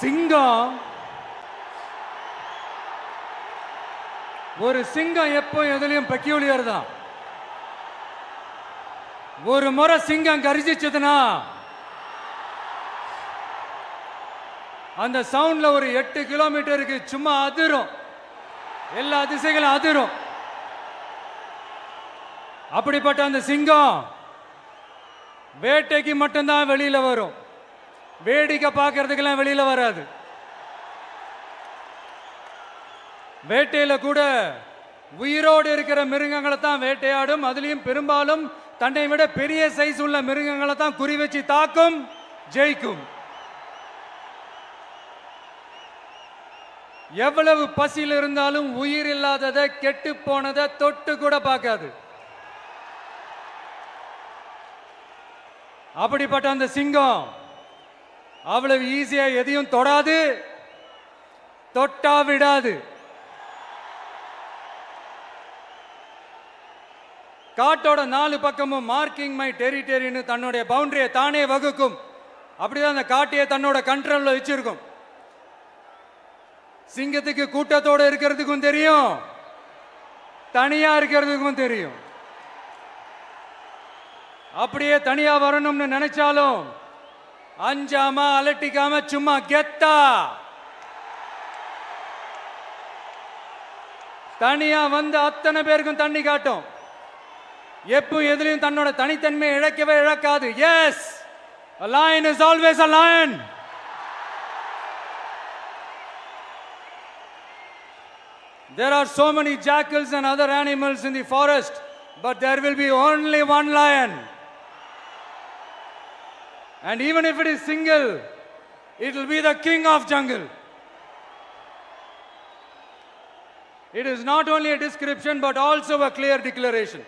சிங்கம் ஒரு சிங்கம் எப்போ எதுலயும் பெக்யூலியர் தான். ஒரு முறை சிங்கம் கரிச்சிச்சதுன்னா அந்த சவுண்ட்ல ஒரு 8 கிலோமீட்டருக்கு சும்மா அதிரும், எல்லா திசைகளும் அதிரும். அப்படிப்பட்ட அந்த சிங்கம் வேட்டைக்கு மட்டும்தான் வெளியில வரும், வேடிக்கை பார்க்கறதுக்கெல்லாம் வெளியில வராது. வேட்டையில கூட உயிரோடு இருக்கிற மிருகங்களை தான் வேட்டையாடும். அதுலயும் பெரும்பாலும் தன்னை விட பெரிய சைஸ் உள்ள மிருகங்களை தான் குறி வச்சு தாக்கும், ஜெயிக்கும். எவ்வளவு பசியில் இருந்தாலும் உயிர் இல்லாததை, கெட்டு போனதை தொட்டு கூட பார்க்காது. அப்படிப்பட்ட அந்த சிங்கம் அவ்வளவு ஈஸியா எதையும் தொடாது, தொட்டா விடாது. காட்டோட 4 பக்கமும் மார்க்கிங் மை டெரிட்டரின்னு தன்னுடைய பவுண்டரியை தானே வகுக்கும். அப்படிதான் அந்த காட்டையே தன்னோட கண்ட்ரோல்ல வச்சிருக்கும். சிங்கத்துக்கு கூட்டத்தோட இருக்கிறதுக்கும் தெரியும், தனியா இருக்கிறதுக்கும் தெரியும். அப்படியே தனியா வரணும்னு நினைச்சாலும் அஞ்சாம அலட்டிக்காம சும்மா கெத்தா தனியா வந்து அத்தனை பேருக்கும் தண்ணி காட்டும். எப்போ எதிலையும் தன்னோட தனித்தன்மையை இழக்கவே இழக்காது. Yes, a lion is always a lion. There are so many jackals and other animals in the forest, but there will be only one lion. And even if it is single, it will be the king of jungle. It is not only a description but also a clear declaration.